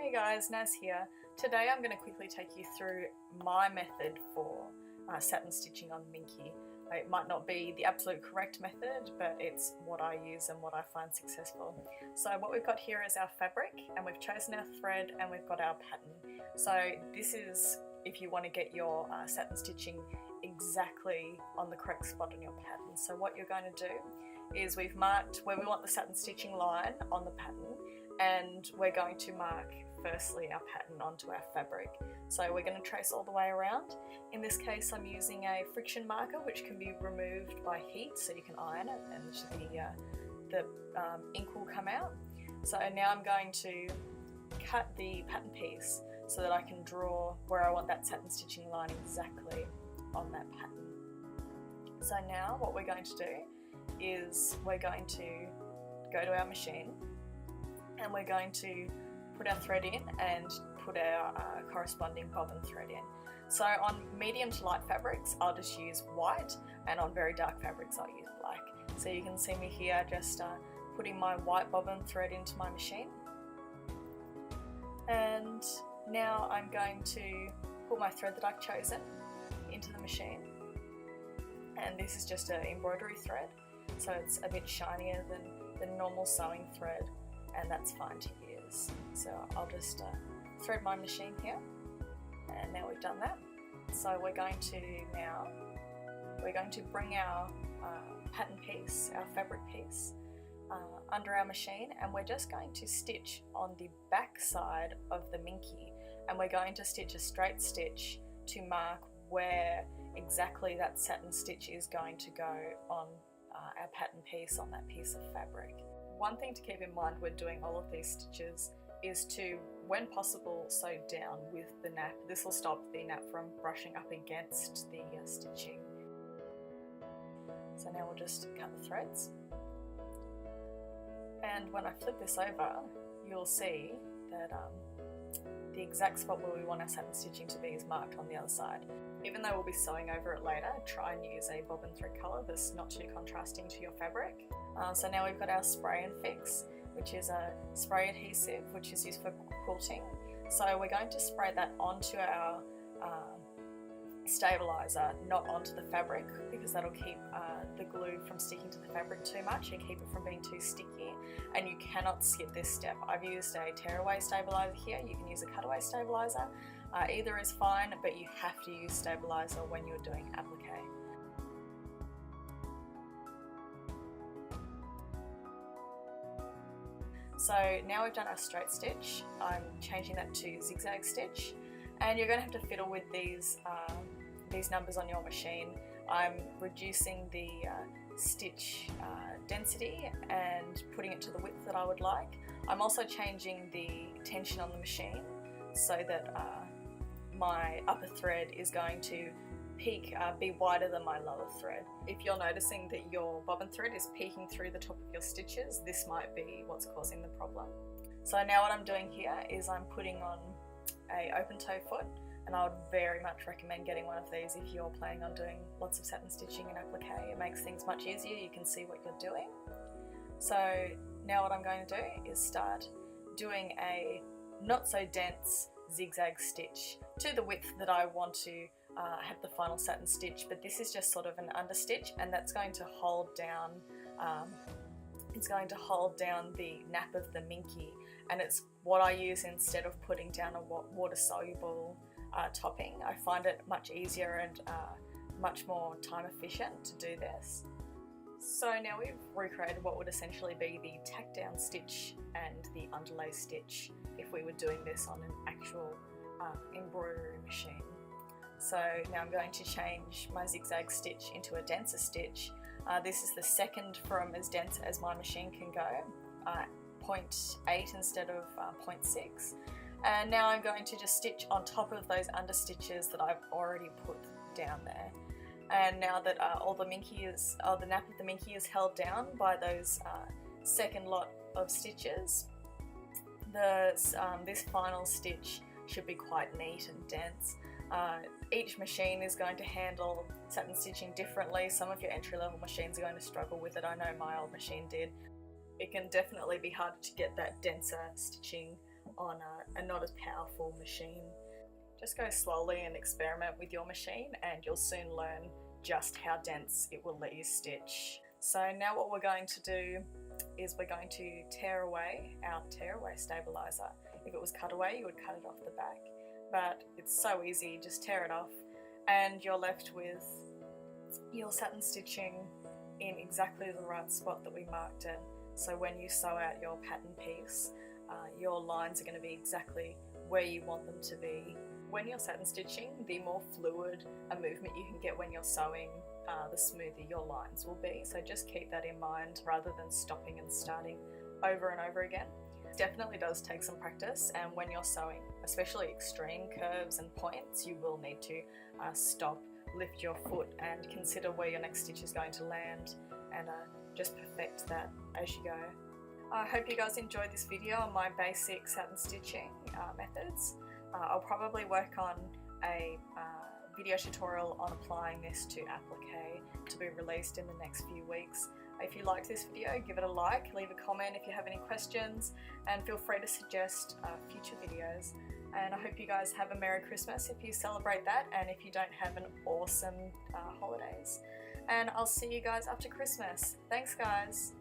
Hey guys, Naz here. Today I'm going to quickly take you through my method for satin stitching on minky. It might not be the absolute correct method, but it's what I use and what I find successful. So what we've got here is our fabric, and we've chosen our thread, and we've got our pattern. So this is if you want to get your satin stitching exactly on the correct spot on your pattern. So what you're going to do is we've marked where we want the satin stitching line on the pattern, and we're going to mark firstly our pattern onto our fabric. So we're going to trace all the way around. In this case I'm using a friction marker which can be removed by heat, so you can iron it and the ink will come out. So now I'm going to cut the pattern piece so that I can draw where I want that satin stitching line exactly on that pattern. So now what we're going to do is we're going to go to our machine and we're going to put our thread in and put our corresponding bobbin thread in. So on medium to light fabrics I'll just use white, and on very dark fabrics I'll use black. So you can see me here just putting my white bobbin thread into my machine, and now I'm going to put my thread that I've chosen into the machine, and this is just an embroidery thread, so it's a bit shinier than the normal sewing thread, and that's fine to use. So I'll just thread my machine here, and now we've done that. So we're going to bring our pattern piece, our fabric piece, under our machine, and we're just going to stitch on the back side of the minky, and we're going to stitch a straight stitch to mark where exactly that satin stitch is going to go on our pattern piece on that piece of fabric. One thing to keep in mind when doing all of these stitches is to, when possible, sew down with the nap. This will stop the nap from brushing up against the stitching. So now we'll just cut the threads. And when I flip this over, you'll see that the exact spot where we want our satin stitching to be is marked on the other side. Even though we'll be sewing over it later, try and use a bobbin thread colour that's not too contrasting to your fabric. So now we've got our spray and fix, which is a spray adhesive which is used for quilting. So we're going to spray that onto our stabiliser, not onto the fabric, because that'll keep the glue from sticking to the fabric too much and keep it from being too sticky, and you cannot skip this step. I've used a tearaway stabiliser here, you can use a cutaway stabiliser, either is fine, but you have to use stabiliser when you're doing applique. So now we've done our straight stitch, I'm changing that to zigzag stitch, and you're going to have to fiddle with these numbers on your machine. I'm reducing the stitch density and putting it to the width that I would like. I'm also changing the tension on the machine so that my upper thread is going to be wider than my lower thread. If you're noticing that your bobbin thread is peeking through the top of your stitches, this might be what's causing the problem. So now what I'm doing here is I'm putting on a open toe foot, and I would very much recommend getting one of these if you're planning on doing lots of satin stitching and applique. It makes things much easier, you can see what you're doing. So now what I'm going to do is start doing a not so dense zigzag stitch to the width that I want to have the final satin stitch, but this is just sort of an understitch, and that's going to hold down the nap of the minky, and it's what I use instead of putting down a water soluble topping. I find it much easier and much more time efficient to do this. So now we've recreated what would essentially be the tack down stitch and the underlay stitch if we were doing this on an actual embroidery machine. So now I'm going to change my zigzag stitch into a denser stitch. This is the second from as dense as my machine can go, 0.8 instead of 0.6. And now I'm going to just stitch on top of those understitches that I've already put down there. And now that the nap of the minky is held down by those second lot of stitches, this final stitch should be quite neat and dense. Each machine is going to handle satin stitching differently. Some of your entry-level machines are going to struggle with it. I know my old machine did. It can definitely be hard to get that denser stitching on a not as powerful machine. Just go slowly and experiment with your machine, and you'll soon learn just how dense it will let you stitch. So now what we're going to do is we're going to tear away our tearaway stabilizer. If it was cut away, you would cut it off the back, but it's so easy, just tear it off and you're left with your satin stitching in exactly the right spot that we marked it. So when you sew out your pattern piece, your lines are going to be exactly where you want them to be. When you're satin stitching, the more fluid a movement you can get when you're sewing, the smoother your lines will be. So just keep that in mind rather than stopping and starting over and over again. It definitely does take some practice, and when you're sewing, especially extreme curves and points, you will need to stop, lift your foot and consider where your next stitch is going to land, and just perfect that as you go. I hope you guys enjoyed this video on my basic satin stitching methods. I'll probably work on a video tutorial on applying this to applique to be released in the next few weeks. If you liked this video, give it a like, leave a comment if you have any questions, and feel free to suggest future videos. And I hope you guys have a Merry Christmas if you celebrate that, and if you don't, have an awesome holidays. And I'll see you guys after Christmas. Thanks guys!